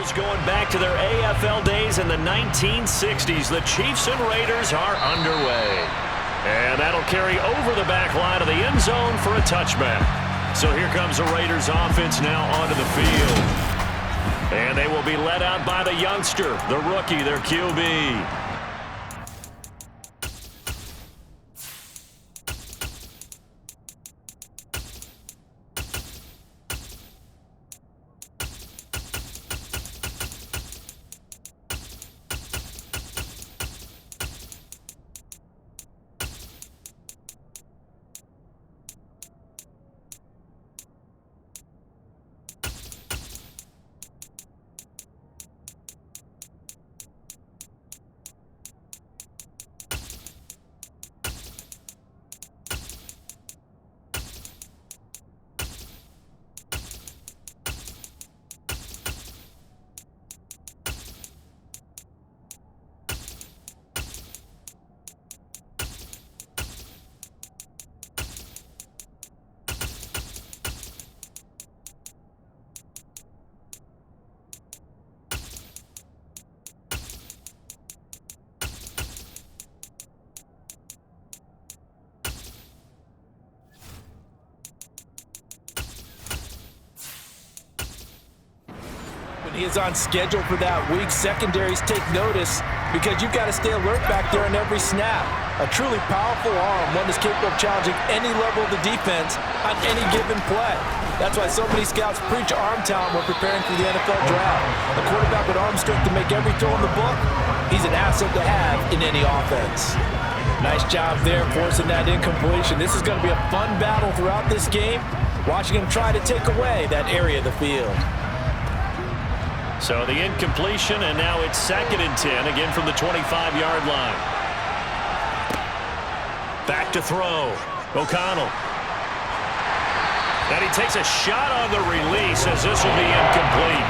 Football's going back to their AFL days in the 1960s. The Chiefs and Raiders are underway. And that'll carry over the back line of the end zone for a touchback. So here comes the Raiders offense now onto the field. And they will be led out by the youngster, the rookie, their QB. He is on schedule for that week. Secondaries take notice because you've got to stay alert back there on every snap. A truly powerful arm, one that's capable of challenging any level of the defense on any given play. That's why so many scouts preach arm talent when preparing for the NFL draft. A quarterback with arm strength to make every throw in the book, he's an asset to have in any offense. Nice job there forcing that incompletion. This is going to be a fun battle throughout this game, watching him try to take away that area of the field. So the incompletion, and now it's 2nd and 10, again from the 25-yard line. Back to throw. O'Connell. And he takes a shot on the release as this will be incomplete.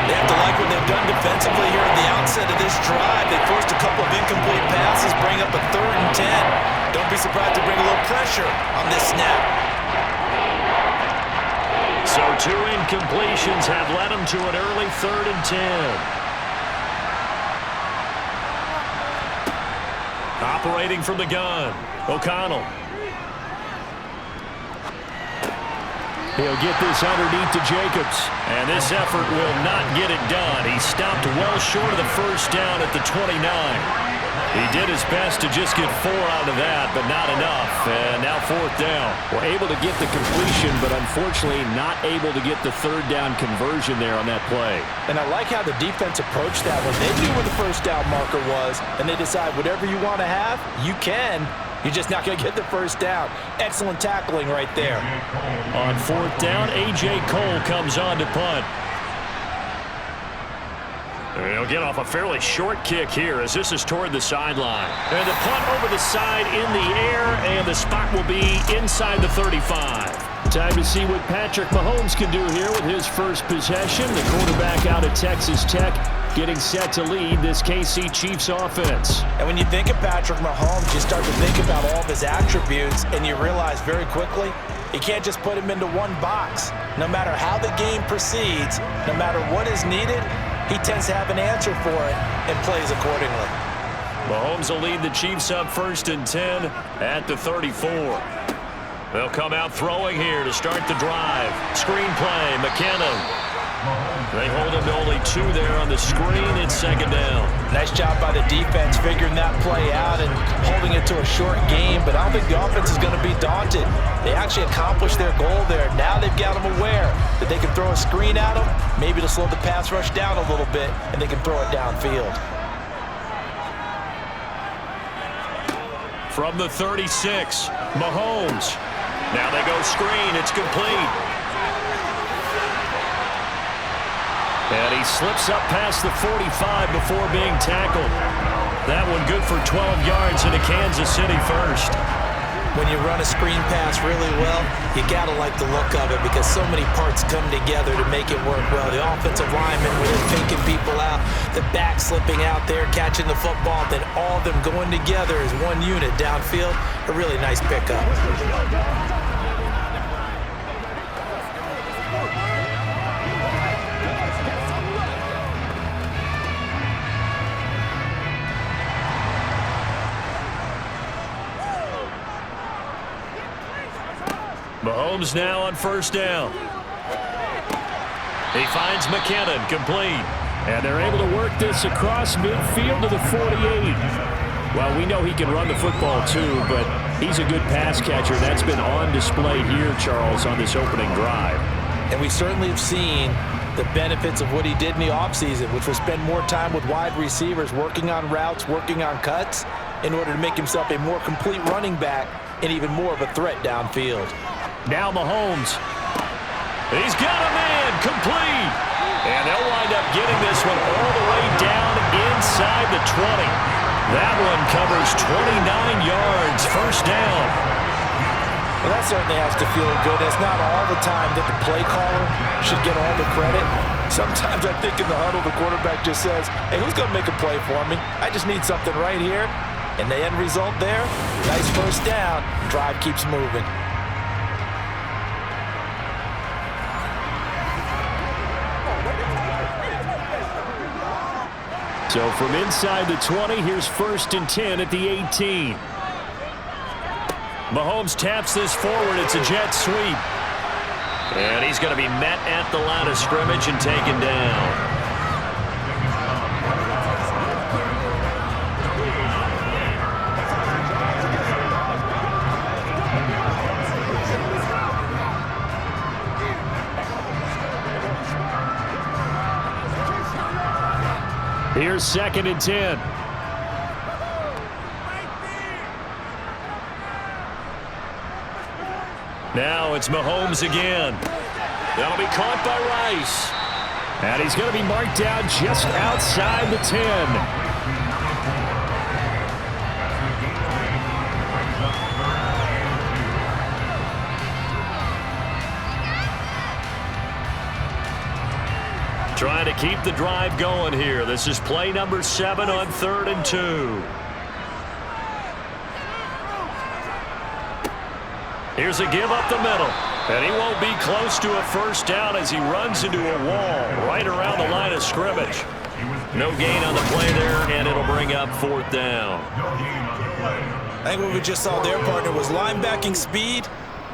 They have to like what they've done defensively here at the outset of this drive. They forced a couple of incomplete passes, bring up a 3rd and 10. Don't be surprised to bring a little pressure on this snap. So 2 incompletions have led them to an early 3rd and 10. Operating from the gun, O'Connell. He'll get this underneath to Jacobs. And this effort will not get it done. He stopped well short of the first down at the 29. He did his best to just get 4 out of that, but not enough. And now 4th down. We're able to get the completion, but unfortunately not able to get the 3rd down conversion there on that play. And I like how the defense approached that when they knew where the first down marker was, and they decide whatever you want to have, you can. You're just not going to get the first down. Excellent tackling right there. On 4th down, A.J. Cole comes on to punt. He'll get off a fairly short kick here as this is toward the sideline. And the punt over the side in the air, and the spot will be inside the 35. Time to see what Patrick Mahomes can do here with his first possession. The quarterback out of Texas Tech getting set to lead this KC Chiefs offense. And when you think of Patrick Mahomes, you start to think about all of his attributes, and you realize very quickly you can't just put him into one box. No matter how the game proceeds, no matter what is needed, he tends to have an answer for it and plays accordingly. Mahomes will lead the Chiefs up 1st and 10 at the 34. They'll come out throwing here to start the drive. Screen play, McKinnon. They hold him to only 2 there on the screen. It's 2nd down. Nice job by the defense figuring that play out and holding it to a short game, but I don't think the offense is going to be daunted. They actually accomplished their goal there. Now they've got them aware that they can throw a screen at them, maybe to slow the pass rush down a little bit, and they can throw it downfield. From the 36, Mahomes. Now they go screen. It's complete. And he slips up past the 45 before being tackled. That one good for 12 yards into Kansas City first. When you run a screen pass really well, you got to like the look of it because so many parts come together to make it work well. The offensive lineman, when they're faking people out, the back slipping out there, catching the football, then all of them going together as one unit downfield. A really nice pickup. Mahomes now on first down. He finds McKinnon, complete. And they're able to work this across midfield to the 48. Well, we know he can run the football too, but he's a good pass catcher. That's been on display here, Charles, on this opening drive. And we certainly have seen the benefits of what he did in the offseason, which was spend more time with wide receivers, working on routes, working on cuts, in order to make himself a more complete running back and even more of a threat downfield. Now Mahomes. He's got a man, complete. And they'll wind up getting this one all the way down inside the 20. That one covers 29 yards, first down. Well, that certainly has to feel good. It's not all the time that the play caller should get all the credit. Sometimes I think in the huddle, the quarterback just says, hey, who's going to make a play for me? I just need something right here. And the end result there, nice first down. Drive keeps moving. So from inside the 20, here's 1st and 10 at the 18. Mahomes taps this forward. It's a jet sweep. And he's going to be met at the line of scrimmage and taken down. Here's 2nd and 10. Now it's Mahomes again. That'll be caught by Rice. And he's going to be marked down just outside the 10. Trying to keep the drive going here. This is play number 7 on 3rd and 2. Here's a give up the middle. And he won't be close to a first down as he runs into a wall right around the line of scrimmage. No gain on the play there, and it'll bring up 4th down. I think what we just saw there, partner, was linebacking speed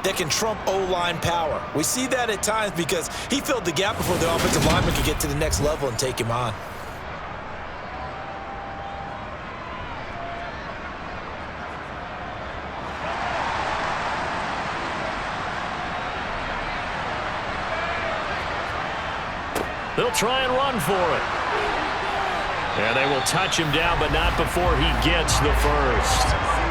that can trump O-line power. We see that at times because he filled the gap before the offensive lineman could get to the next level and take him on. They'll try and run for it. And they will touch him down, but not before he gets the first.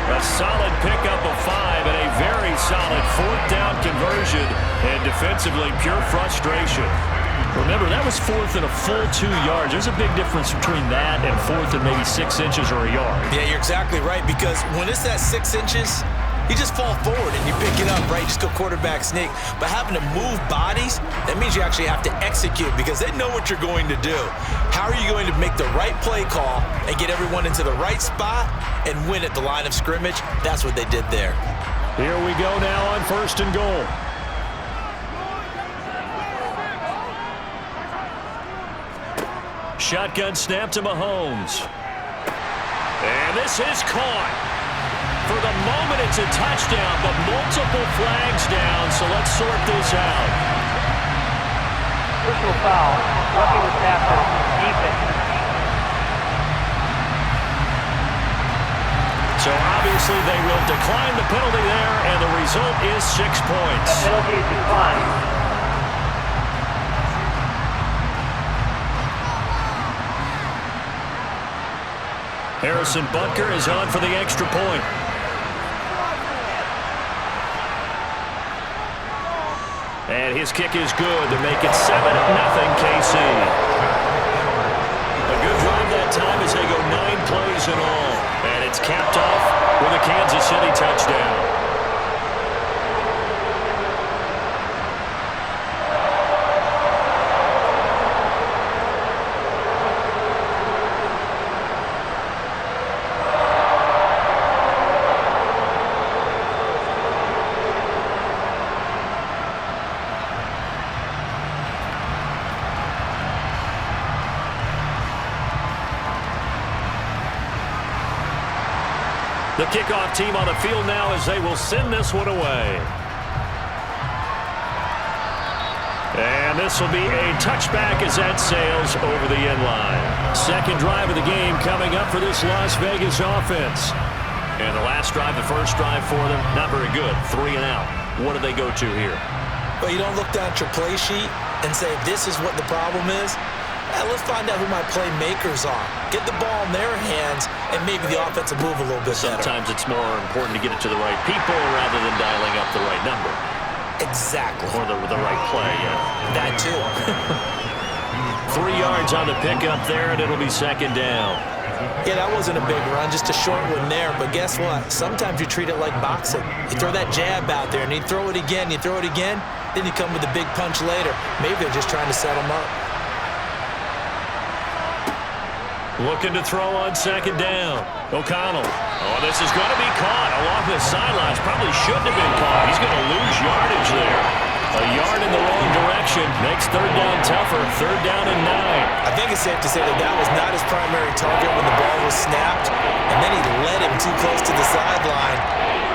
A solid pickup of 5 and a very solid 4th down conversion. And defensively, pure frustration. Remember, that was 4th and a full 2 yards. There's a big difference between that and 4th and maybe 6 inches or a yard. Yeah, you're exactly right, because when it's that 6 inches, you just fall forward and you pick it up, right? You just go quarterback sneak. But having to move bodies, that means you actually have to execute because they know what you're going to do. How are you going to make the right play call and get everyone into the right spot and win at the line of scrimmage? That's what they did there. Here we go now on 1st and goal. Shotgun snap to Mahomes. And this is caught. For the moment, it's a touchdown, but multiple flags down, so let's sort this out. Personal foul, roughing the tackle, defense. So obviously they will decline the penalty there, and the result is 6 points. The penalty is declined. Harrison Butker is on for the extra point. And his kick is good to make it 7-0 KC. A good drive that time as they go 9 plays in all. And it's capped off with a Kansas City touchdown. The kickoff team on the field now as they will send this one away. And this will be a touchback as that sails over the end line. Second drive of the game coming up for this Las Vegas offense. And the last drive, the first drive for them, not very good. 3 and out. What do they go to here? Well, you don't look down at your play sheet and say, this is what the problem is. Let's find out who my playmakers are. Get the ball in their hands, and maybe the offense will move a little bit better. Sometimes it's more important to get it to the right people rather than dialing up the right number. Exactly. Or the right play, yeah. That too. 3 yards on the pickup there, and it'll be second down. Yeah, that wasn't a big run, just a short one there. But guess what? Sometimes you treat it like boxing. You throw that jab out there, and you throw it again, you throw it again, then you come with a big punch later. Maybe they're just trying to set them up. Looking to throw on second down. O'Connell. Oh, this is going to be caught along the sidelines. Probably shouldn't have been caught. He's going to lose yardage there. A yard in the wrong direction makes third down tougher. Third down and 9. I think it's safe to say that that was not his primary target when the ball was snapped. And then he led him too close to the sideline,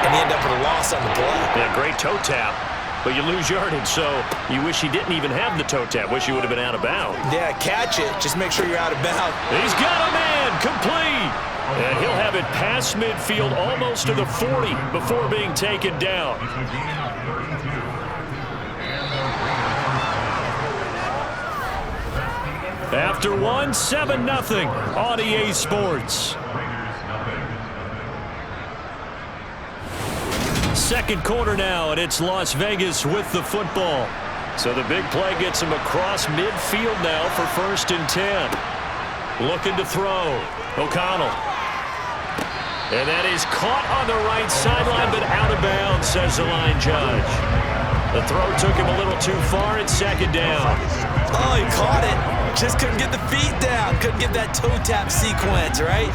and he ended up with a loss on the play. Yeah, great toe tap. But you lose yardage, so you wish he didn't even have the toe tap. Wish he would have been out of bounds. Yeah, catch it. Just make sure you're out of bounds. He's got a man. Complete. And he'll have it past midfield almost to the 40 before being taken down. After 1, 7-0 on EA Sports. Second quarter now, and it's Las Vegas with the football. So the big play gets him across midfield now for 1st and 10. Looking to throw. O'Connell. And that is caught on the right sideline, but out of bounds, says the line judge. The throw took him a little too far. It's second down. Oh, he caught it. Just couldn't get the feet down. Couldn't get that toe tap sequence, right?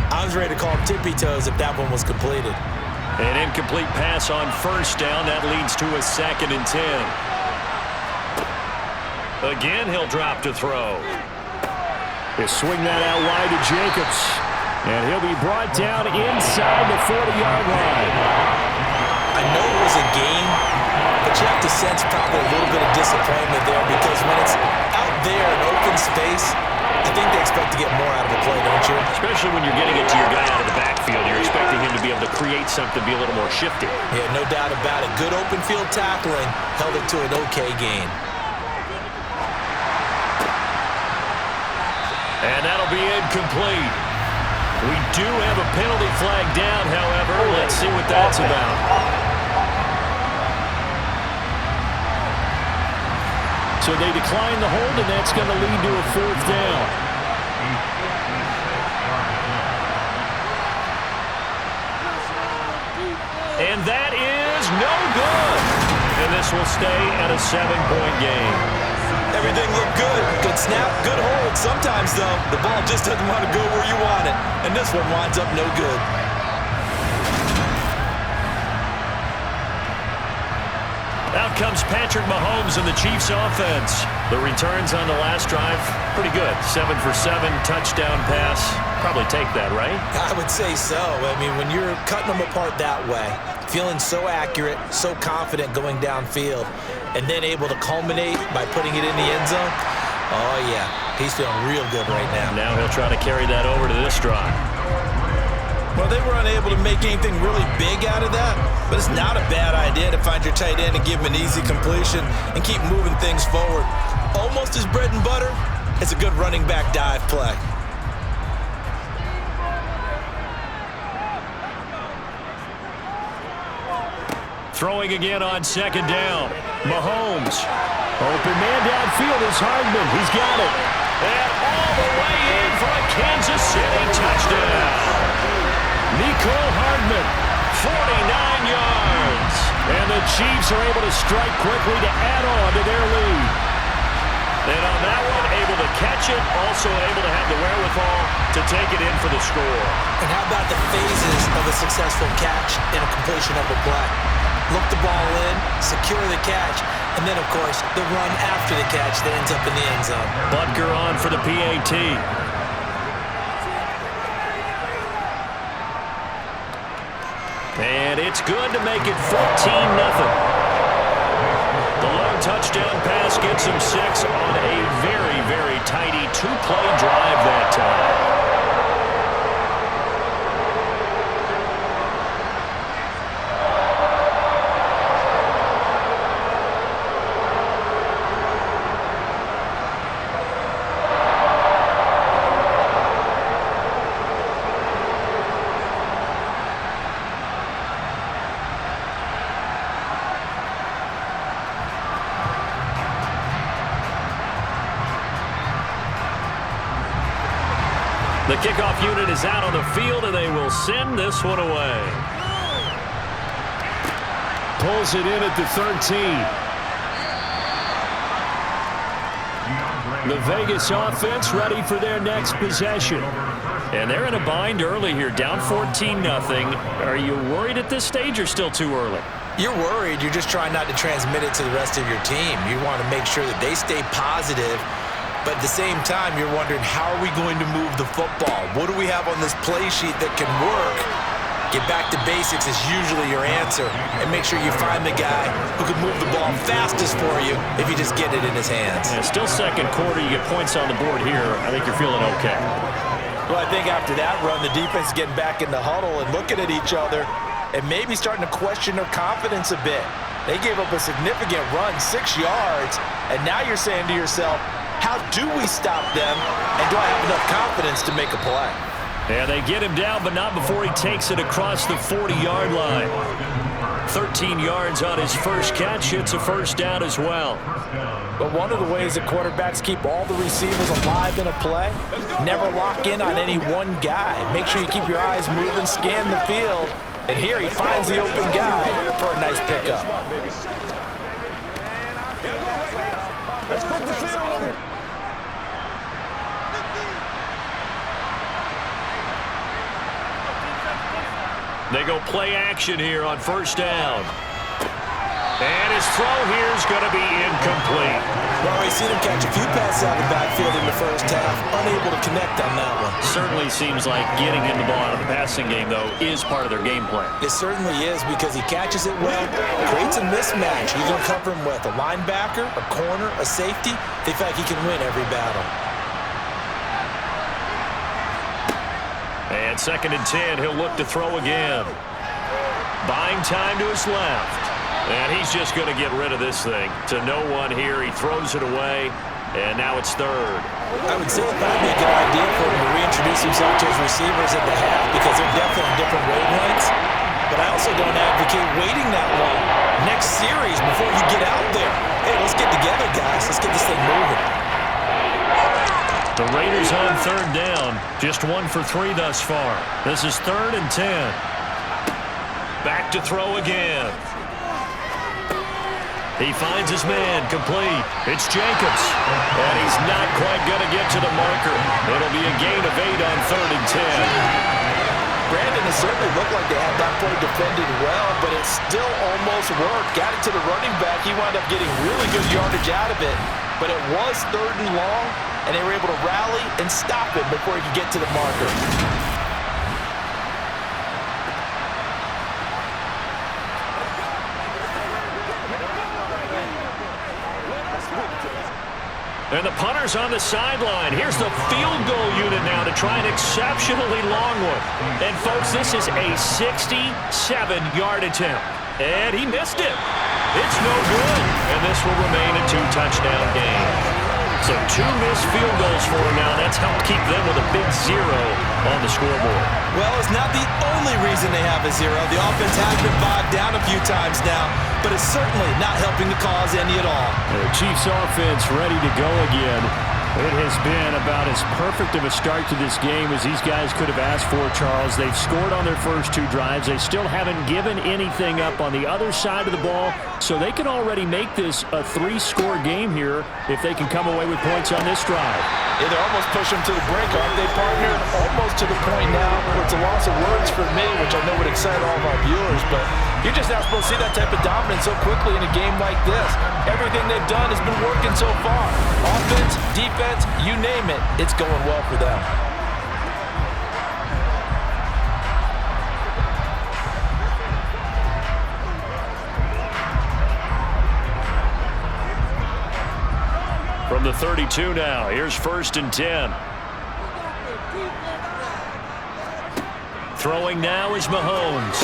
I was ready to call him tippy toes if that one was completed. An incomplete pass on 1st down. That leads to a 2nd and 10. Again, he'll drop to throw. He'll swing that out wide to Jacobs. And he'll be brought down inside the 40-yard line. I know it was a game, but you have to sense probably a little bit of disappointment there because when it's out there in open space, I think they expect to get more out of the play, don't you? Especially when you're getting it to your guy out of the backfield. You're expecting him to be able to create something, be a little more shifty. Yeah, no doubt about it. Good open field tackling held it to an okay gain. And that'll be incomplete. We do have a penalty flag down, however. Let's see what that's about. So they decline the hold, and that's going to lead to a 4th down. And that is no good. And this will stay at a 7-point game. Everything looked good. Good snap, good hold. Sometimes, though, the ball just doesn't want to go where you want it. And this one winds up no good. Out comes Patrick Mahomes and the Chiefs offense. The returns on the last drive, pretty good. 7 for 7, touchdown pass. Probably take that, right? I would say so. I mean, when you're cutting them apart that way, feeling so accurate, so confident going downfield, and then able to culminate by putting it in the end zone, oh, yeah, he's feeling real good right now. Now he'll try to carry that over to this drive. Well, they were unable to make anything really big out of that, but it's not a bad idea to find your tight end and give him an easy completion and keep moving things forward. Almost his bread and butter, it's a good running back dive play. Throwing again on second down. Mahomes. Open man downfield is Hardman. He's got it. And all the way in for a Kansas City touchdown. Nicole Hardman, 49 yards. And the Chiefs are able to strike quickly to add on to their lead. And on that one, able to catch it, also able to have the wherewithal to take it in for the score. And how about the phases of a successful catch and a completion of a play? Look the ball in, secure the catch, and then, of course, the run after the catch that ends up in the end zone. Butker on for the PAT. And it's good to make it 14-0. The long touchdown pass gets him 6 on a very, very tidy two-play drive that time. The kickoff unit is out on the field, and they will send this one away. Pulls it in at the 13. The Vegas offense ready for their next possession. And they're in a bind early here, down 14-0. Are you worried at this stage or still too early? You're worried. You're just trying not to transmit it to the rest of your team. You want to make sure that they stay positive. But at the same time, you're wondering, how are we going to move the football? What do we have on this play sheet that can work? Get back to basics is usually your answer. And make sure you find the guy who can move the ball fastest for you if you just get it in his hands. Yeah, still second quarter. You get points on the board here. I think you're feeling okay. Well, I think after that run, the defense is getting back in the huddle and looking at each other and maybe starting to question their confidence a bit. They gave up a significant run, 6 yards, and now you're saying to yourself, how do we stop them, and do I have enough confidence to make a play? Yeah, they get him down, but not before he takes it across the 40-yard line. 13 yards on his first catch. It's a first down as well. But one of the ways that quarterbacks keep all the receivers alive in a play, never lock in on any one guy. Make sure you keep your eyes moving, scan the field, and here he finds the open guy for a nice pickup. They go play action here on first down. And his throw here is going to be incomplete. Well, we've seen him catch a few passes out of the backfield in the first half, unable to connect on that one. Certainly seems like getting him the ball out of the passing game, though, is part of their game plan. It certainly is, because he catches it well, creates a mismatch. You can cover him with a linebacker, a corner, a safety. They feel like he can win every battle. And 2nd and 10, he'll look to throw again. Buying time to his left. And he's just going to get rid of this thing. To no one here, he throws it away, and now it's 3rd. I would say it might be a good idea for him to reintroduce himself to his receivers at the half, because they're definitely on different wavelengths. But I also don't advocate waiting that long. Next series, before you get out there, hey, let's get together, guys. Let's get this thing moving. The Raiders on 3rd down. Just 1 for 3 thus far. This is 3rd and 10. Back to throw again. He finds his man, complete. It's Jacobs. And he's not quite going to get to the marker. It'll be a gain of 8 on 3rd and 10. Brandon, it certainly looked like they had that play defended well, but it still almost worked. Got it to the running back. He wound up getting really good yardage out of it. But it was 3rd and long, and they were able to rally and stop it before he could get to the marker. And the punter's on the sideline. Here's the field goal unit now to try an exceptionally long one. And, folks, this is a 67-yard attempt. And he missed it. It's no good. And this will remain a 2-touchdown game. So 2 missed field goals for him now. That's helped keep them with a big 0 on the scoreboard. Well, it's not the only reason they have a 0. The offense has been bogged down a few times now, but it's certainly not helping the cause any at all. The Chiefs offense ready to go again. It has been about as perfect of a start to this game as these guys could have asked for, Charles. They've scored on their first 2 drives. They still haven't given anything up on the other side of the ball, so they can already make this a 3-score game here if they can come away with points on this drive. Yeah, they're almost pushing to the brink, aren't they, partner? Almost to the point now where it's a loss of words for me, which I know would excite all of our viewers, but you're just not supposed to see that type of dominance so quickly in a game like this. Everything they've done has been working so far. Offense, defense, you name it, it's going well for them. From the 32 now, here's 1st and 10. Throwing now is Mahomes.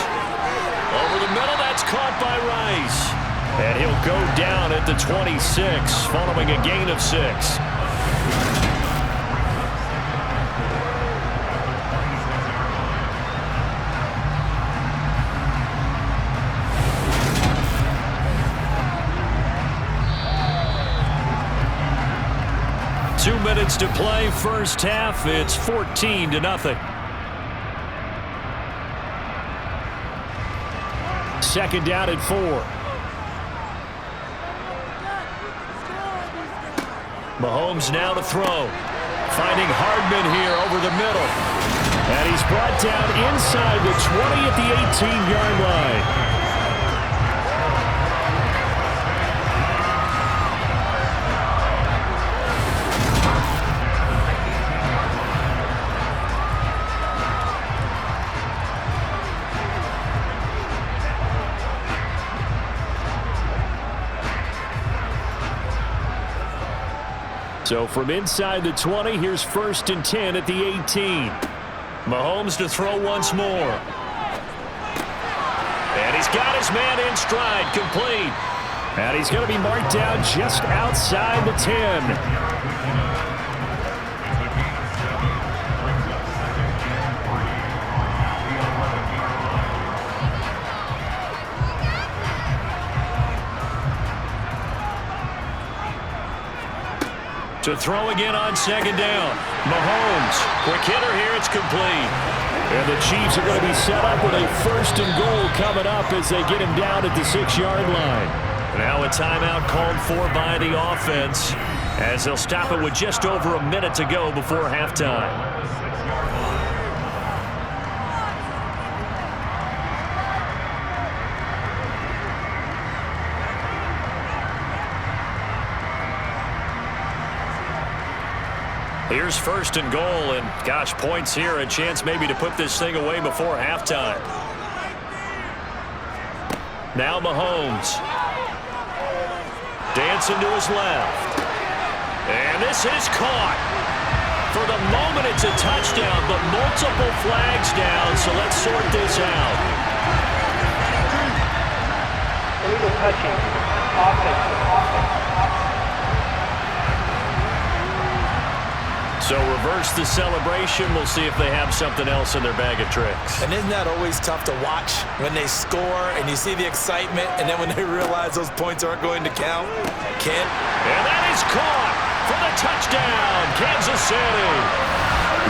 Over the middle, that's caught by Rice. And he'll go down at the 26, following a gain of 6. Two minutes to play, first half. It's 14-0. Second down at 4. Mahomes now to throw. Finding Hardman here over the middle. And he's brought down inside the 20 at the 18-yard line. So from inside the 20, here's 1st and 10 at the 18. Mahomes to throw once more. And he's got his man in stride, complete. And he's going to be marked down just outside the 10. To throw again on second down. Mahomes, quick hitter here, it's complete. And the Chiefs are going to be set up with a 1st and goal coming up as they get him down at the 6-yard line. Now a timeout called for by the offense as they'll stop it with just over a minute to go before halftime. Here's 1st and goal, and gosh, points here, a chance maybe to put this thing away before halftime. Now Mahomes. Dancing to his left. And this is caught. For the moment, it's a touchdown, but multiple flags down, so let's sort this out. Illegal touching. Offense. So reverse the celebration. We'll see if they have something else in their bag of tricks. And isn't that always tough to watch when they score and you see the excitement and then when they realize those points aren't going to count? Kent. And that is caught for the touchdown, Kansas City.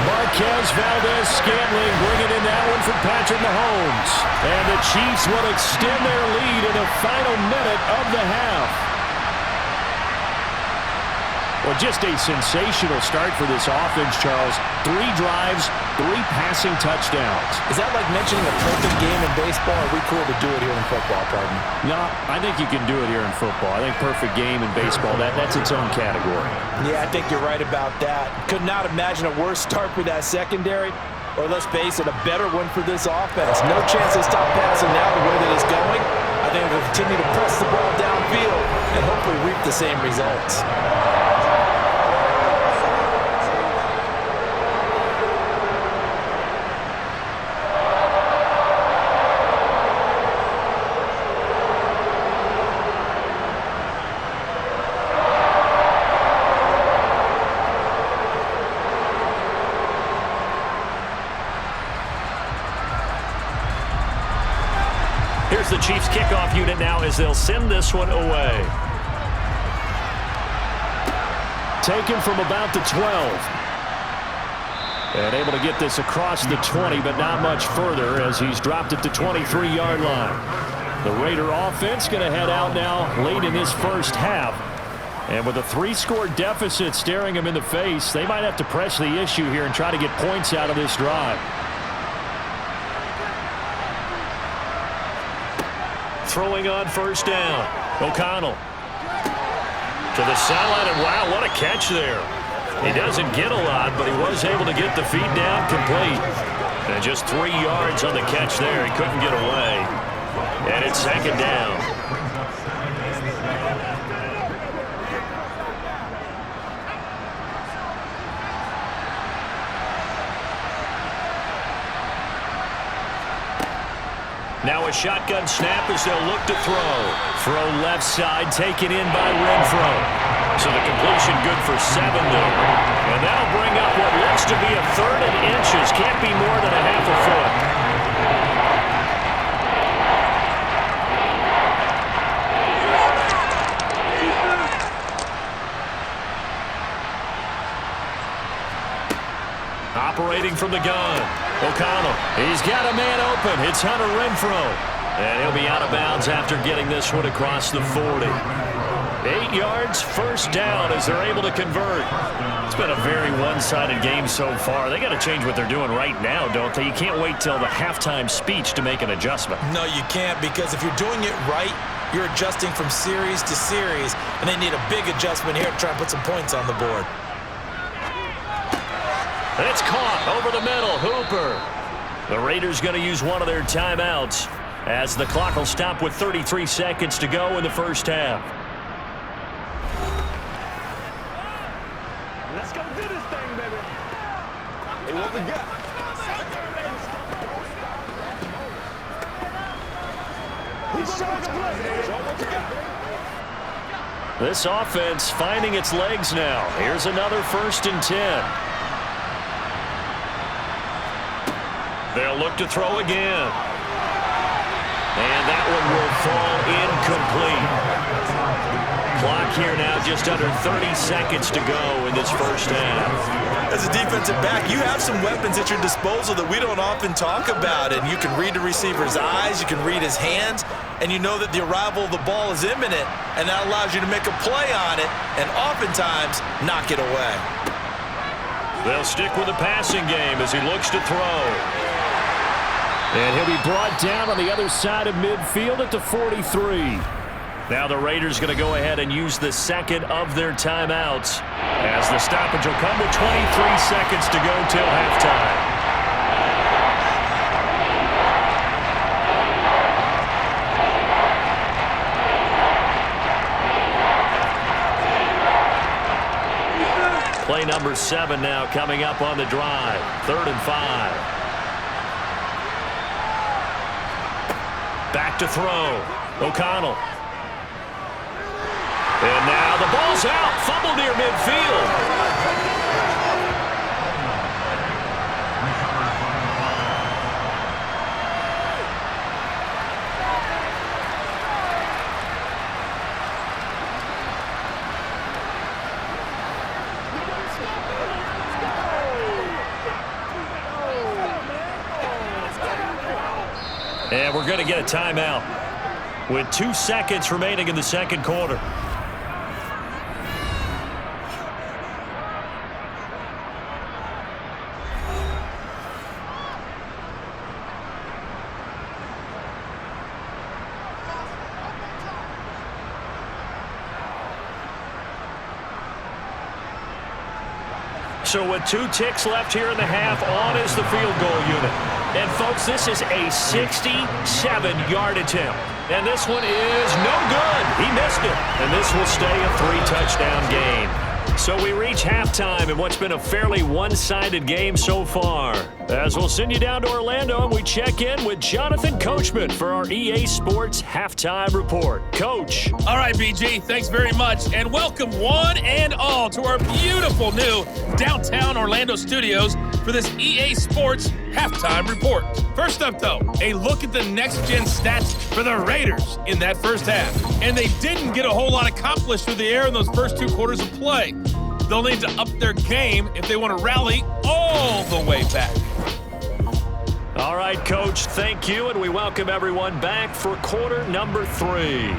Marquez Valdez-Scantling bringing in that one for Patrick Mahomes. And the Chiefs will extend their lead in the final minute of the half. Well, just a sensational start for this offense, Charles. 3 drives, 3 passing touchdowns. Is that like mentioning a perfect game in baseball? Or are we cool to do it here in football, pardon me? No, I think you can do it here in football. I think perfect game in baseball, that's its own category. Yeah, I think you're right about that. Could not imagine a worse start for that secondary. Or let's face it, a better one for this offense. No chance to stop passing now the way that it's going. I think we'll continue to press the ball downfield and hopefully reap the same results. Here's the Chiefs kickoff unit now as they'll send this one away. Taken from about the 12. And able to get this across the 20, but not much further as he's dropped at the 23-yard line. The Raider offense going to head out now late in this first half. And with a 3-score deficit staring them in the face, they might have to press the issue here and try to get points out of this drive. Throwing on 1st down. O'Connell to the sideline, and wow, what a catch there. He doesn't get a lot, but he was able to get the feet down complete. And just 3 yards on the catch there. He couldn't get away. And it's 2nd down. Now a shotgun snap as they'll look to throw. Throw left side, taken in by Renfro. So the completion good for 7 there. And that'll bring up what looks to be a 3rd and inches. Can't be more than a half a foot. Operating from the gun. O'Connell. He's got a man open. It's Hunter Renfro. And he'll be out of bounds after getting this one across the 40. 8 yards, first down as they're able to convert. It's been a very one-sided game so far. They got to change what they're doing right now, don't they? You can't wait till the halftime speech to make an adjustment. No, you can't, because if you're doing it right, you're adjusting from series to series, and they need a big adjustment here to try and put some points on the board. And it's caught over the middle. Hooper. The Raiders going to use one of their timeouts as the clock will stop with 33 seconds to go in the first half. Let's go do this thing, baby. Hey, what we got? This offense finding its legs now. Here's another 1st and 10. They'll look to throw again. And that one will fall incomplete. Clock here now just under 30 seconds to go in this first half. As a defensive back, you have some weapons at your disposal that we don't often talk about. And you can read the receiver's eyes, you can read his hands, and you know that the arrival of the ball is imminent, and that allows you to make a play on it and oftentimes knock it away. They'll stick with the passing game as he looks to throw. And he'll be brought down on the other side of midfield at the 43. Now the Raiders going to go ahead and use the second of their timeouts as the stoppage will come with 23 seconds to go till halftime. Play number 7 now coming up on the drive. 3rd and 5. Back to throw. O'Connell. And now the ball's out. Fumble near midfield. And we're going to get a timeout with 2 seconds remaining in the second quarter. So with 2 ticks left here in the half, on is the field goal unit. And, folks, this is a 67-yard attempt. And this one is no good. He missed it. And this will stay a 3-touchdown game. So we reach halftime in what's been a fairly one-sided game so far. As we'll send you down to Orlando and we check in with Jonathan Coachman for our EA Sports Halftime Report. Coach. All right, BG, thanks very much. And welcome one and all to our beautiful new downtown Orlando studios for this EA Sports Halftime Report. First up, though, a look at the next-gen stats for the Raiders in that first half. And they didn't get a whole lot accomplished through the air in those first 2 quarters of play. They'll need to up their game if they want to rally all the way back. All right, Coach, thank you, and we welcome everyone back for quarter number 3.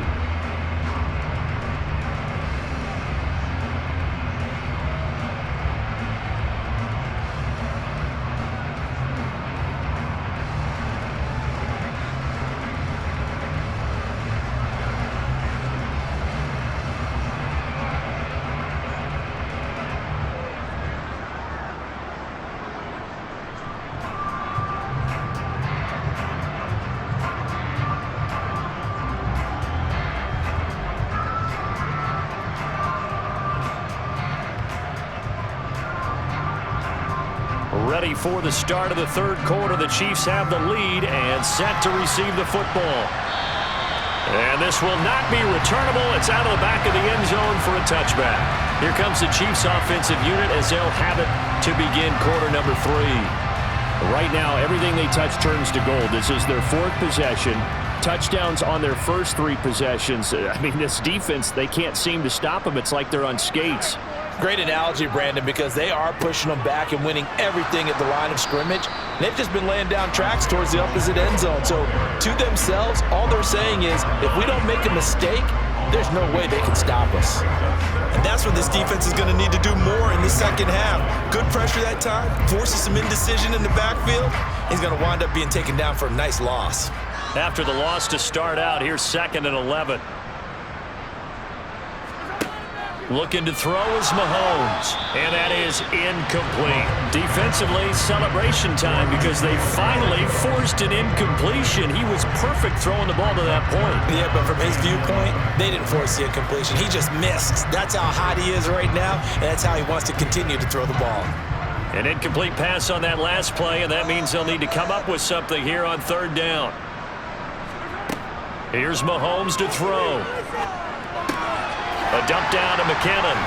Ready for the start of the third quarter. The Chiefs have the lead and set to receive the football. And this will not be returnable. It's out of the back of the end zone for a touchback. Here comes the Chiefs offensive unit as they'll have it to begin quarter number 3. Right now, everything they touch turns to gold. This is their 4th possession. Touchdowns on their first 3 possessions. I mean, this defense, they can't seem to stop them. It's like they're on skates. Great analogy, Brandon, because they are pushing them back and winning everything at the line of scrimmage. They've just been laying down tracks towards the opposite end zone. So to themselves, all they're saying is, if we don't make a mistake, there's no way they can stop us. And that's what this defense is going to need to do more in the second half. Good pressure that time, forces some indecision in the backfield. He's going to wind up being taken down for a nice loss. After the loss to start out, here's 2nd and 11. Looking to throw is Mahomes, and that is incomplete. Defensively, celebration time because they finally forced an incompletion. He was perfect throwing the ball to that point. Yeah, but from his viewpoint, they didn't force the incompletion. He just missed. That's how hot he is right now, and that's how he wants to continue to throw the ball. An incomplete pass on that last play, and that means they'll need to come up with something here on 3rd down. Here's Mahomes to throw. A dump down to McKinnon.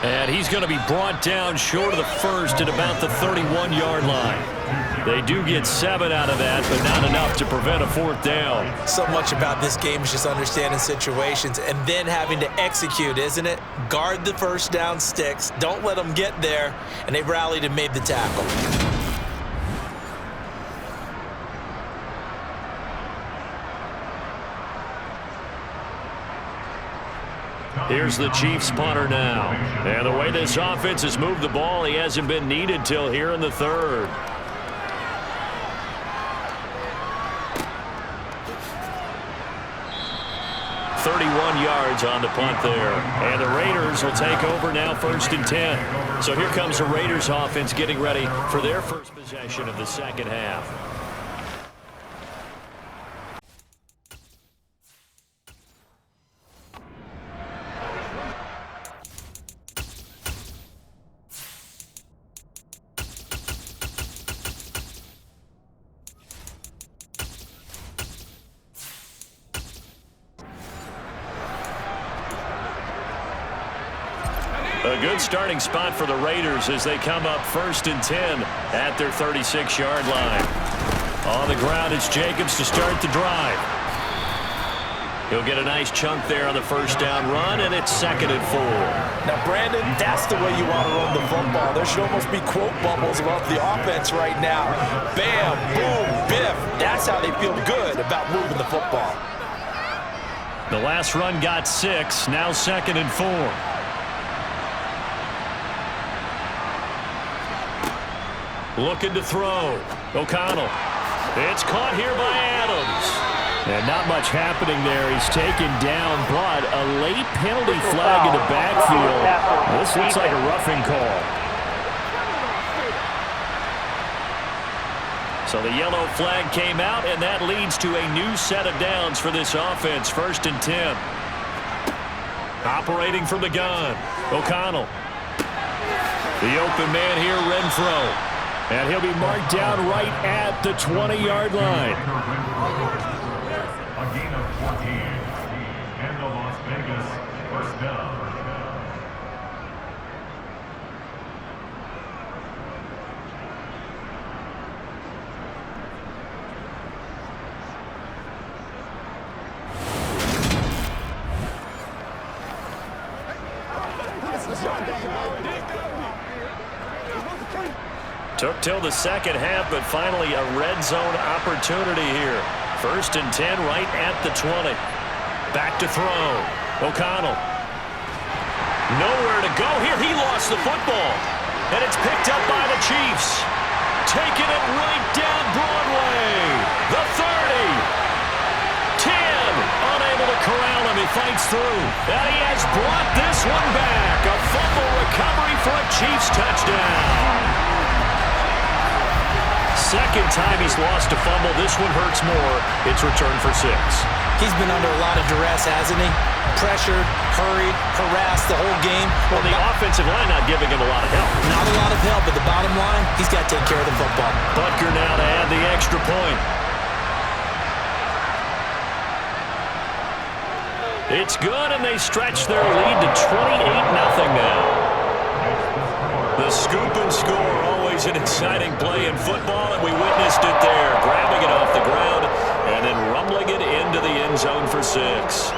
And he's going to be brought down short of the first at about the 31-yard line. They do get 7 out of that, but not enough to prevent a 4th down. So much about this game is just understanding situations and then having to execute, isn't it? Guard the first down sticks. Don't let them get there. And they rallied and made the tackle. Here's the Chiefs punter now. And the way this offense has moved the ball, he hasn't been needed till here in the 3rd. Yards on the punt there. And the Raiders will take over now 1st and 10. So here comes the Raiders offense getting ready for their first possession of the second half. A good starting spot for the Raiders as they come up 1st and 10 at their 36-yard line. On the ground, it's Jacobs to start the drive. He'll get a nice chunk there on the first down run, and it's 2nd and 4. Now, Brandon, that's the way you want to run the football. There should almost be quote bubbles about the offense right now. Bam, boom, biff. That's how they feel good about moving the football. The last run got 6, now 2nd and 4. Looking to throw. O'Connell. It's caught here by Adams. And not much happening there. He's taken down, but a late penalty flag in the backfield. This looks like a roughing call. So the yellow flag came out, and that leads to a new set of downs for this offense. 1st and 10. Operating from the gun. O'Connell. The open man here, Renfro. And he'll be marked down right at the 20-yard line. A gain of 14. And the Las Vegas first down. Took till the second half, but finally a red zone opportunity here. 1st and 10 right at the 20. Back to throw. O'Connell. Nowhere to go here. He lost the football. And it's picked up by the Chiefs. Taking it right down Broadway. The 30. 10. Unable to corral him. He fights through. And he has brought this one back. A fumble recovery for a Chiefs touchdown. Second time he's lost a fumble. This one hurts more. It's returned for 6. He's been under a lot of duress, hasn't he? Pressured, hurried, harassed the whole game. Well, the offensive line not giving him a lot of help. Not a lot of help, but the bottom line, he's got to take care of the football. Butker now to add the extra point. It's good, and they stretch their lead to 28-0 now. The scoop and score, always an exciting play in football, and we witnessed it there, grabbing it off the ground and then rumbling it into the end zone for 6.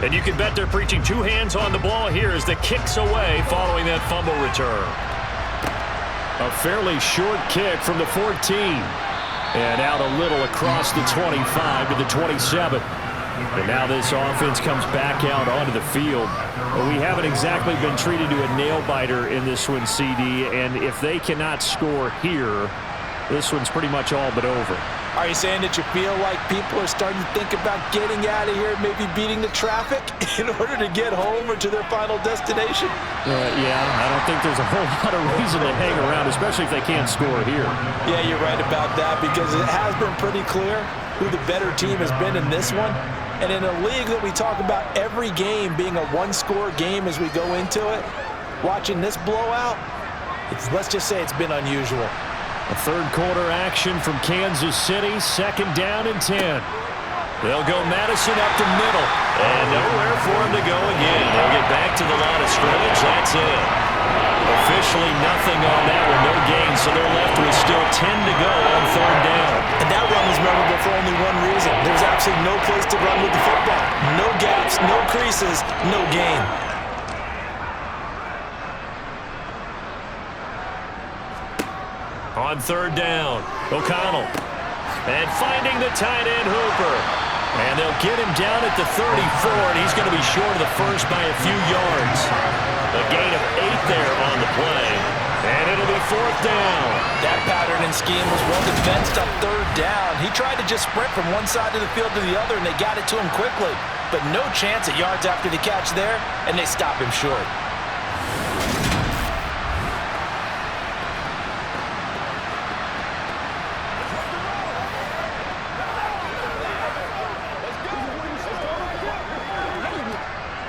And you can bet they're preaching 2 hands on the ball here as the kick's away following that fumble return. A fairly short kick from the 14. And out a little across the 25 to the 27. And now this offense comes back out onto the field. But we haven't exactly been treated to a nail-biter in this one, CD. And if they cannot score here, this one's pretty much all but over. Are you saying that you feel like people are starting to think about getting out of here, maybe beating the traffic in order to get home or to their final destination? Yeah, I don't think there's a whole lot of reason to hang around, especially if they can't score here. Yeah, you're right about that because it has been pretty clear who the better team has been in this one. And in a league that we talk about every game being a one-score game as we go into it, watching this blowout, let's just say it's been unusual. A third quarter action from Kansas City, 2nd down and 10. They'll go Madison up the middle, and nowhere for him to go again. They'll get back to the line of scrimmage. That's it. Officially nothing on that one, no gain, so they're left with still 10 to go on 3rd down. And that run was memorable for only one reason. There's absolutely no place to run with the football. No gaps, no creases, no gain. On 3rd down, O'Connell. And finding the tight end, Hooper. And they'll get him down at the 34, and he's going to be short of the first by a few yards. A gain of 8 there on the play. And it'll be 4th down. That pattern and scheme was well defensed up 3rd down. He tried to just sprint from one side of the field to the other, and they got it to him quickly. But no chance at yards after the catch there, and they stop him short.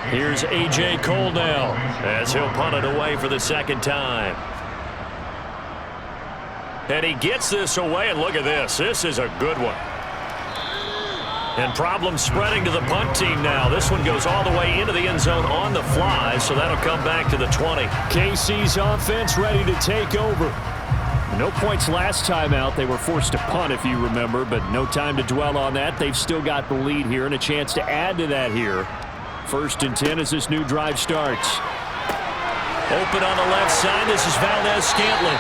Here's A.J. Cole now as he'll punt it away for the 2nd time. And he gets this away, and look at this. This is a good one. And problems spreading to the punt team now. This one goes all the way into the end zone on the fly, so that'll come back to the 20. KC's offense ready to take over. No points last time out. They were forced to punt, if you remember, but no time to dwell on that. They've still got the lead here and a chance to add to that here. 1st and 10 as this new drive starts. Open on the left side. This is Valdez-Scantling.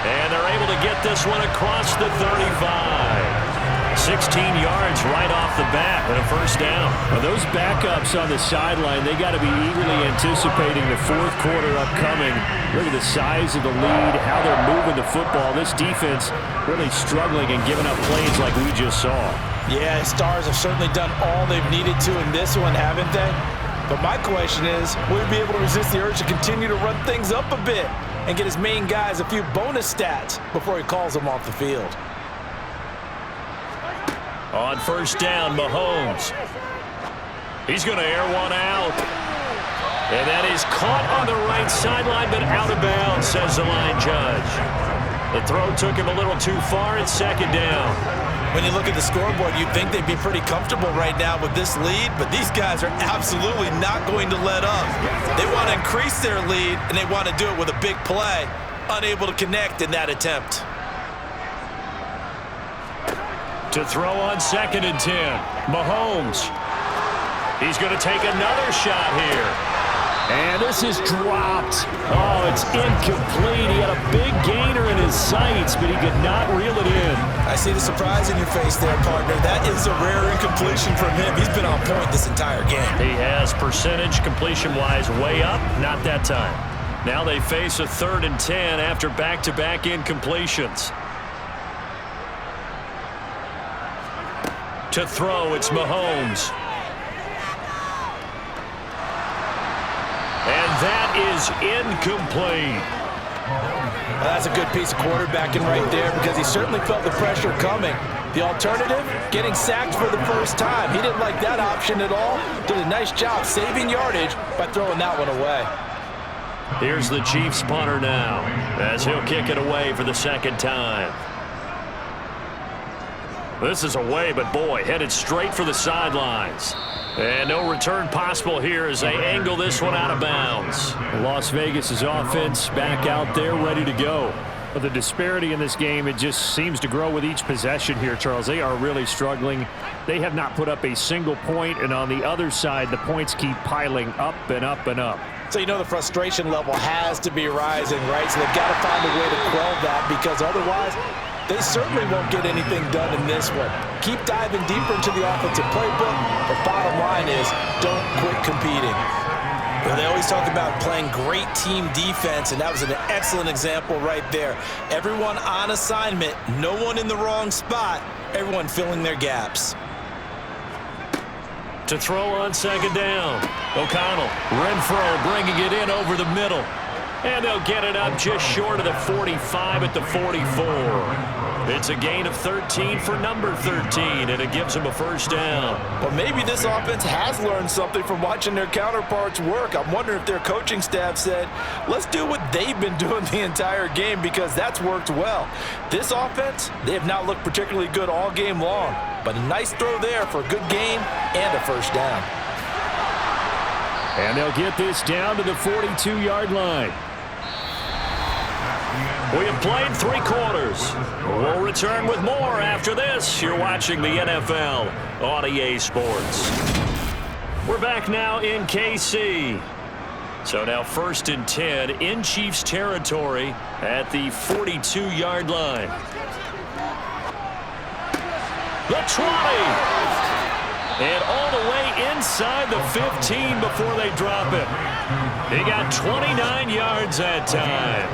And they're able to get this one across the 35. 16 yards right off the bat and a 1st down. Well, those backups on the sideline, they got to be eagerly anticipating the 4th quarter upcoming. Look at the size of the lead, how they're moving the football. This defense really struggling and giving up plays like we just saw. Yeah, Stars have certainly done all they've needed to in this one, haven't they? But my question is, will he be able to resist the urge to continue to run things up a bit and get his main guys a few bonus stats before he calls them off the field? On 1st down, Mahomes. He's going to air one out. And that is caught on the right sideline, but out of bounds, says the line judge. The throw took him a little too far. It's 2nd down. When you look at the scoreboard, you'd think they'd be pretty comfortable right now with this lead, but these guys are absolutely not going to let up. They want to increase their lead, and they want to do it with a big play. Unable to connect in that attempt. To throw on 2nd and 10, Mahomes. He's going to take another shot here. And this is dropped. Oh, it's incomplete. He had a big gainer in his sights, but he could not reel it in. I see the surprise in your face there, partner. That is a rare incompletion from him. He's been on point this entire game. He has percentage completion-wise way up. Not that time. Now they face a 3rd and 10 after back-to-back incompletions. To throw, it's Mahomes. And that is incomplete. Well, that's a good piece of quarterbacking right there because he certainly felt the pressure coming. The alternative, getting sacked for the first time. He didn't like that option at all. Did a nice job saving yardage by throwing that one away. Here's the Chiefs punter now as he'll kick it away for the 2nd time. This is away, but boy, headed straight for the sidelines. And no return possible here as they angle this one out of bounds. Las Vegas' offense back out there ready to go. But the disparity in this game, it just seems to grow with each possession here, Charles. They are really struggling. They have not put up a single point, and on the other side, the points keep piling up and up and up. So you know the frustration level has to be rising, right? So they've got to find a way to quell that because otherwise they certainly won't get anything done in this one. Keep diving deeper into the offensive playbook, but bottom line is don't quit competing. Well, they always talk about playing great team defense, and that was an excellent example right there. Everyone on assignment, no one in the wrong spot, everyone filling their gaps. To throw on 2nd down. O'Connell, Renfro bringing it in over the middle. And they'll get it up just short of the 45 at the 44. It's a gain of 13 for number 13, and it gives them a 1st down. Well, maybe this offense has learned something from watching their counterparts work. I'm wondering if their coaching staff said, let's do what they've been doing the entire game because that's worked well. This offense, they have not looked particularly good all game long, but a nice throw there for a good gain and a 1st down. And they'll get this down to the 42-yard line. We have played 3 quarters. We'll return with more after this. You're watching the NFL on EA Sports. We're back now in KC. So now 1st and 10 in Chiefs territory at the 42-yard line. The 20. And all the way inside the 15 before they drop it. He got 29 yards that time.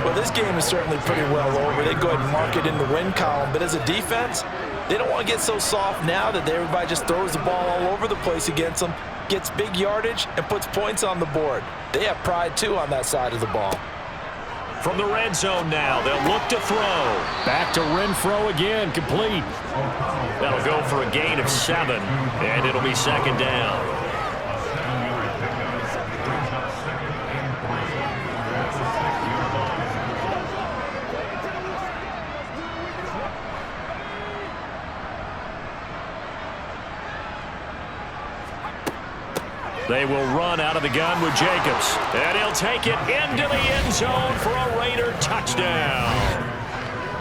Well, this game is certainly pretty well over. They go ahead and mark it in the win column. But as a defense, they don't want to get so soft now that everybody just throws the ball all over the place against them, gets big yardage, and puts points on the board. They have pride, too, on that side of the ball. From the red zone now, they'll look to throw. Back to Renfro again, complete. That'll go for a gain of 7, and it'll be 2nd down. They will run out of the gun with Jacobs. And he'll take it into the end zone for a Raider touchdown.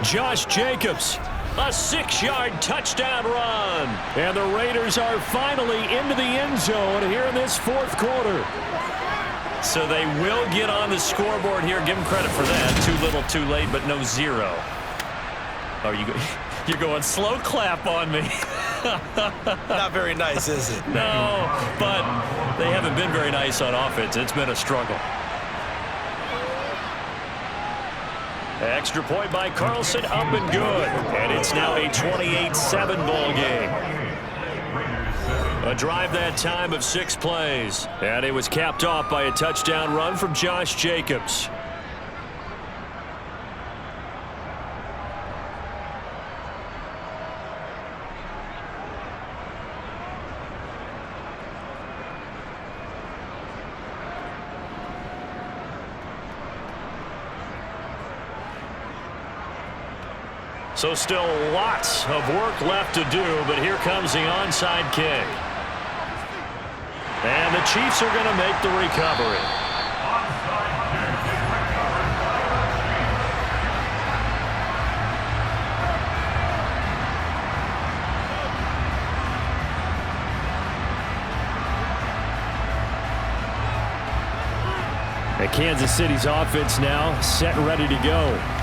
Josh Jacobs, a 6-yard touchdown run. And the Raiders are finally into the end zone here in this 4th quarter. So they will get on the scoreboard here. Give them credit for that. Too little, too late, but no 0. Oh, you're going slow clap on me. Not very nice, is it? No, but they haven't been very nice on offense. It's been a struggle. Extra point by Carlson, up and good. And it's now a 28-7 ball game. A drive that time of 6 plays. And it was capped off by a touchdown run from Josh Jacobs. So still lots of work left to do, but here comes the onside kick. And the Chiefs are going to make the recovery. And Kansas City's offense now set and ready to go.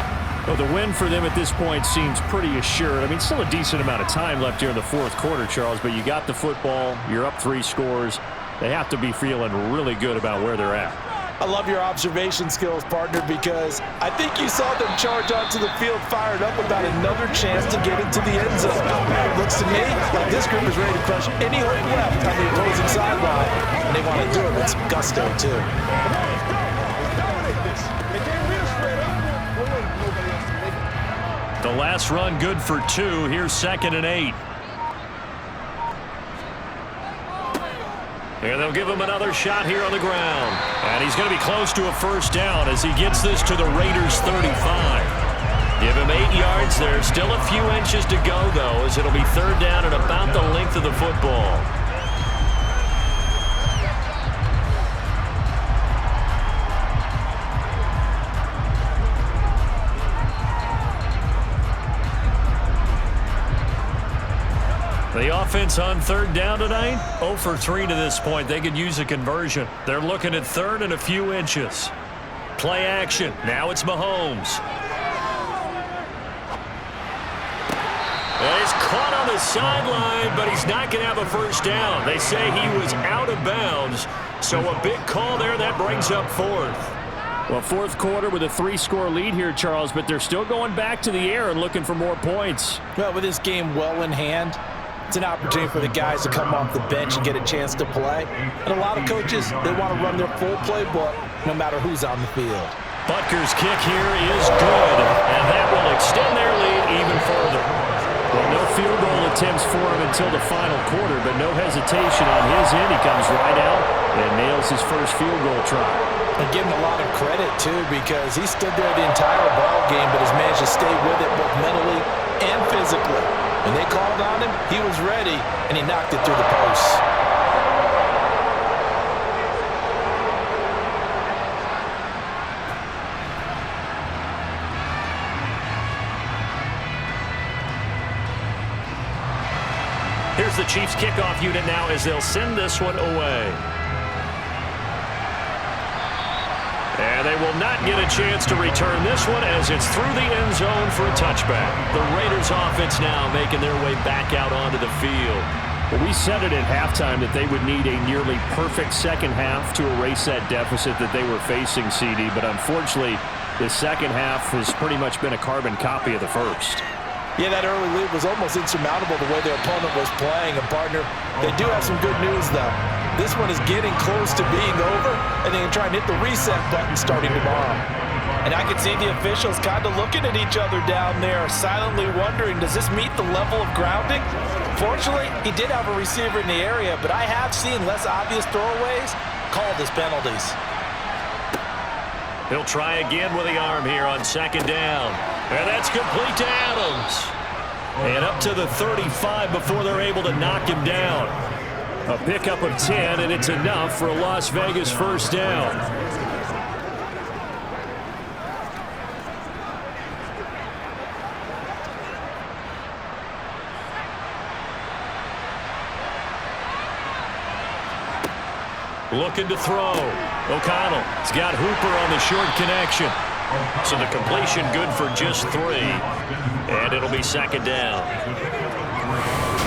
Well, the win for them at this point seems pretty assured. I mean, still a decent amount of time left here in the 4th quarter, Charles, but you got the football, you're up 3 scores. They have to be feeling really good about where they're at. I love your observation skills, partner, because I think you saw them charge onto the field fired up about another chance to get into the end zone. It looks to me like this group is ready to crush any hope left on the opposing sideline, and they want to do it with some gusto, too. The last run good for 2. Here's 2nd and 8. And they'll give him another shot here on the ground. And he's going to be close to a first down as he gets this to the Raiders' 35. Give him 8 yards there. Still a few inches to go, though, as it'll be 3rd down and about the length of the football. The offense on 3rd down tonight, 0 for 3 to this point. They could use a conversion. They're looking at 3rd and a few inches. Play action. Now it's Mahomes. And he's caught on the sideline, but he's not going to have a first down. They say he was out of bounds, so a big call there. That brings up 4th. Well, 4th quarter with a 3-score lead here, Charles, but they're still going back to the air and looking for more points. Well, with this game well in hand, it's an opportunity for the guys to come off the bench and get a chance to play. And a lot of coaches, they want to run their full playbook no matter who's on the field. Butker's kick here is good, and that will extend their lead even further. Well, no field goal attempts for him until the final quarter, but no hesitation on his end. He comes right out and nails his first field goal try. And give him a lot of credit, too, because he stood there the entire ball game, but has managed to stay with it both mentally and physically. When they called on him, he was ready, and he knocked it through the posts. Here's the Chiefs kickoff unit now as they'll send this one away. And they will not get a chance to return this one as it's through the end zone for a touchback. The Raiders offense now making their way back out onto the field. Well, we said it at halftime that they would need a nearly perfect second half to erase that deficit that they were facing, CD. But unfortunately, the second half has pretty much been a carbon copy of the first. Yeah, that early lead was almost insurmountable the way their opponent was playing. And, partner, they do have some good news, though. This one is getting close to being over, and they can try and hit the reset button starting tomorrow. And I can see the officials kind of looking at each other down there, silently wondering, does this meet the level of grounding? Fortunately, he did have a receiver in the area, but I have seen less obvious throwaways called as penalties. He'll try again with the arm here on 2nd down. And that's complete to Adams. And up to the 35 before they're able to knock him down. A pickup of 10, and it's enough for a Las Vegas first down. Looking to throw. O'Connell has got Hooper on the short connection. So the completion good for just 3. And it'll be 2nd down.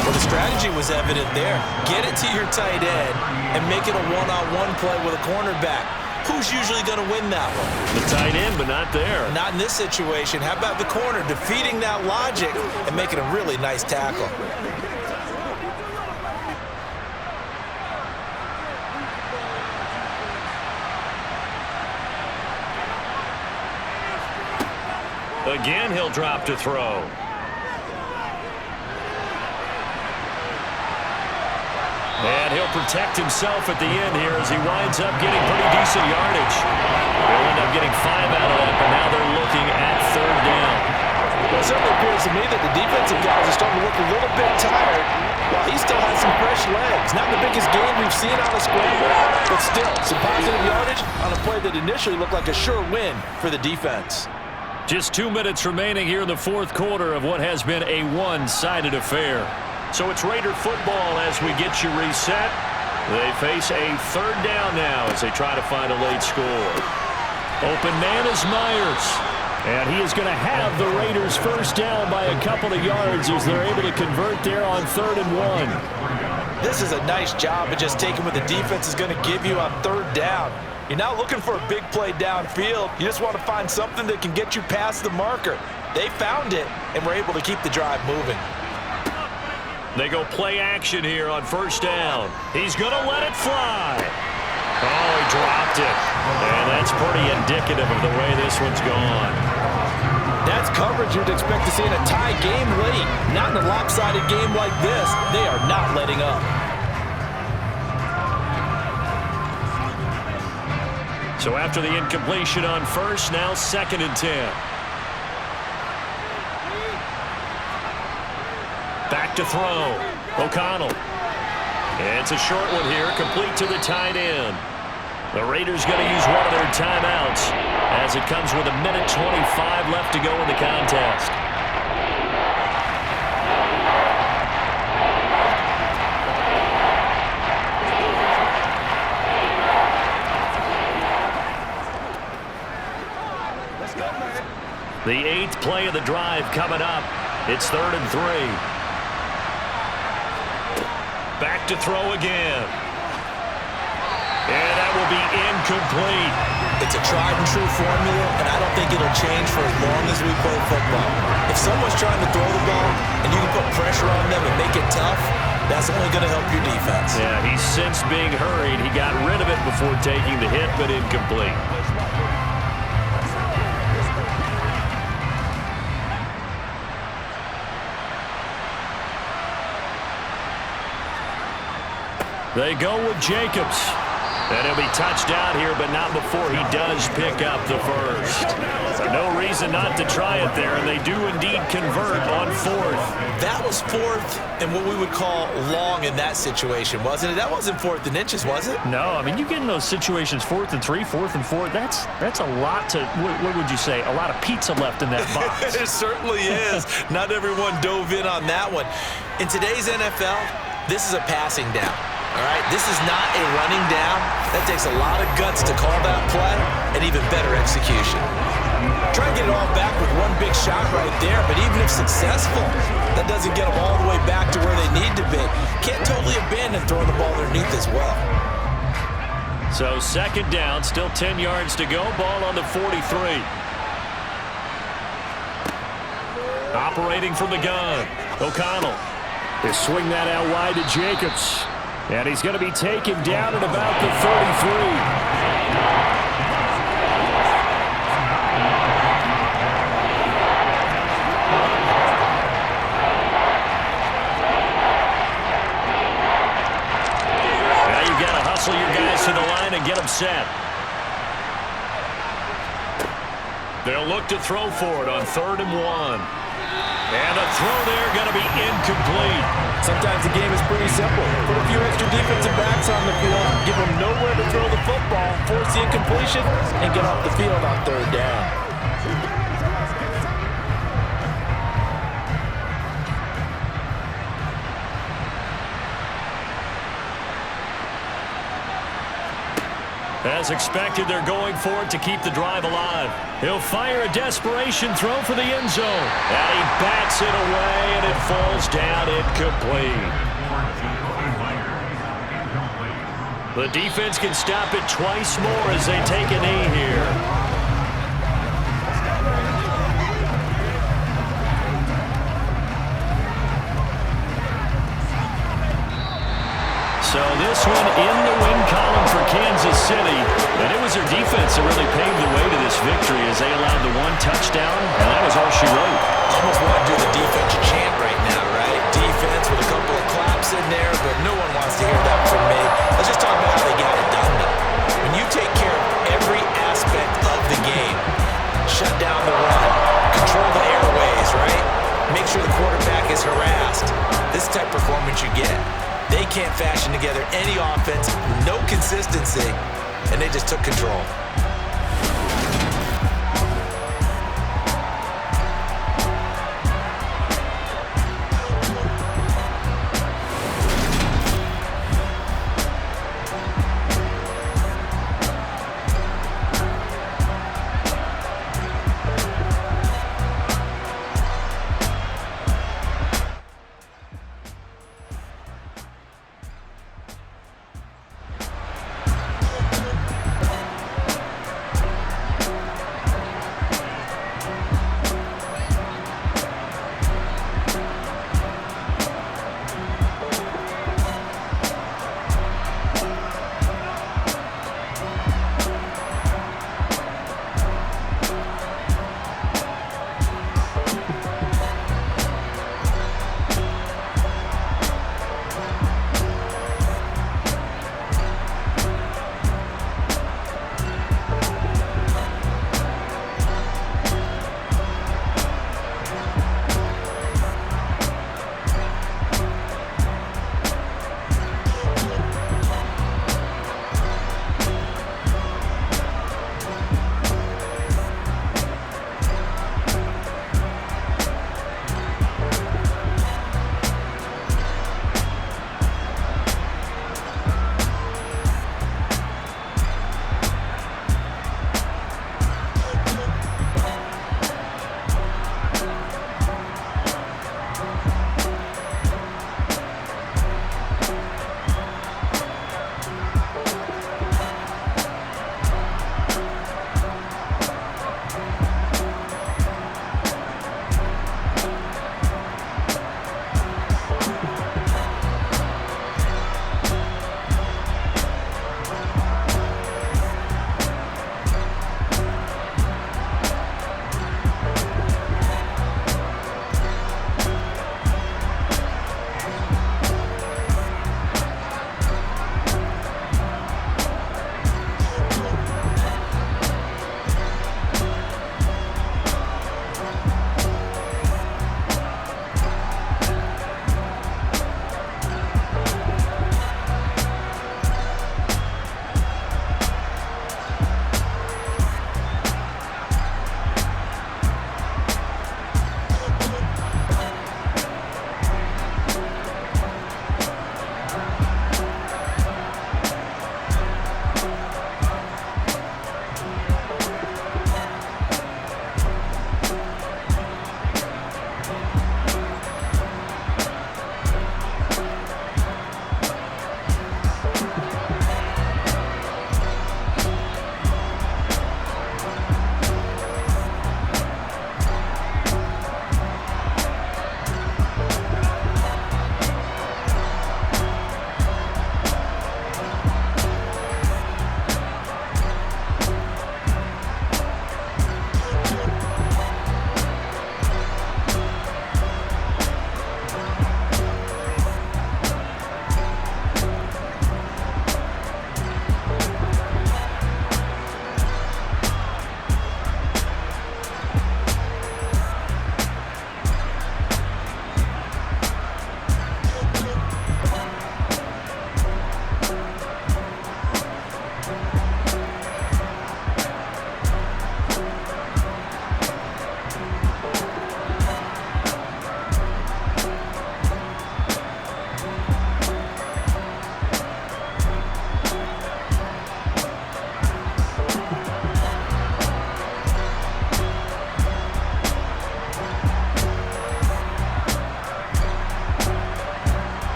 Well, the strategy was evident there. Get it to your tight end and make it a one-on-one play with a cornerback. Who's usually going to win that one? The tight end, but not there. Not in this situation. How about the corner defeating that logic and making a really nice tackle? Again, he'll drop to throw. And he'll protect himself at the end here as he winds up getting pretty decent yardage. They'll end up getting 5 out of that, but now they're looking at 3rd down. Well, it certainly appears to me that the defensive guys are starting to look a little bit tired while he still has some fresh legs. Not the biggest game we've seen on a scramble, but still some positive yardage on a play that initially looked like a sure win for the defense. Just 2 minutes remaining here in the 4th quarter of what has been a one-sided affair. So it's Raider football as we get you reset. They face a 3rd down now as they try to find a late score. Open man is Myers. And he is going to have the Raiders first down by a couple of yards as they're able to convert there on 3rd and 1. This is a nice job of just taking what the defense is going to give you on 3rd down. You're not looking for a big play downfield. You just want to find something that can get you past the marker. They found it, and were able to keep the drive moving. They go play action here on first down. He's going to let it fly. Oh, he dropped it. And that's pretty indicative of the way this one's gone. That's coverage you'd expect to see in a tie game late. Not in a lopsided game like this. They are not letting up. So after the incompletion on first, now 2nd and 10. Back to throw. O'Connell. It's a short one here, complete to the tight end. The Raiders going to use one of their timeouts as it comes with 1:25 left to go in the contest. The 8th play of the drive coming up. It's 3rd and 3. Back to throw again. And that will be incomplete. It's a tried and true formula, and I don't think it'll change for as long as we play football. If someone's trying to throw the ball and you can put pressure on them and make it tough, that's only going to help your defense. Yeah, he's since being hurried. He got rid of it before taking the hit, but incomplete. They go with Jacobs. And he'll be touched out here, but not before he does pick up the first. So no reason not to try it there, and they do indeed convert on 4th. That was 4th and what we would call long in that situation, wasn't it? That wasn't 4th and inches, was it? No, I mean, you get in those situations, 4th and 3, 4th and 4. That's a lot to, what would you say, a lot of pizza left in that box. It certainly is. Not everyone dove in on that one. In today's NFL, this is a passing down. All right, this is not a running down. That takes a lot of guts to call that play and even better execution. Try and get it all back with one big shot right there, but even if successful, that doesn't get them all the way back to where they need to be. Can't totally abandon throwing the ball underneath as well. So 2nd down, still 10 yards to go. Ball on the 43. Operating from the gun, O'Connell. They swing that out wide to Jacobs. And he's going to be taken down at about the 33. Now you've got to hustle your guys to the line and get them set. They'll look to throw for it on 3rd and 1. And a throw there going to be incomplete. Sometimes the game is pretty simple. Put a few extra defensive backs on the field, give them nowhere to throw the football, force the incompletion, and get off the field on 3rd down. As expected, they're going for it to keep the drive alive. He'll fire a desperation throw for the end zone. And he bats it away, and it falls down incomplete. The defense can stop it twice more as they take a knee here. So this one in the win column for Kansas City. And it was their defense that really paved the way to this victory as they allowed the 1 touchdown, and that was all she wrote. Almost want to do the defense chant right now, right? Defense with a couple of claps in there, but no one wants to hear that from me. Let's just talk about how they got it done, though. When you take care of every aspect of the game, shut down the run, control the airways, right? Make sure the quarterback is harassed. This type of performance you get. They can't fashion together any offense, no consistency, and they just took control.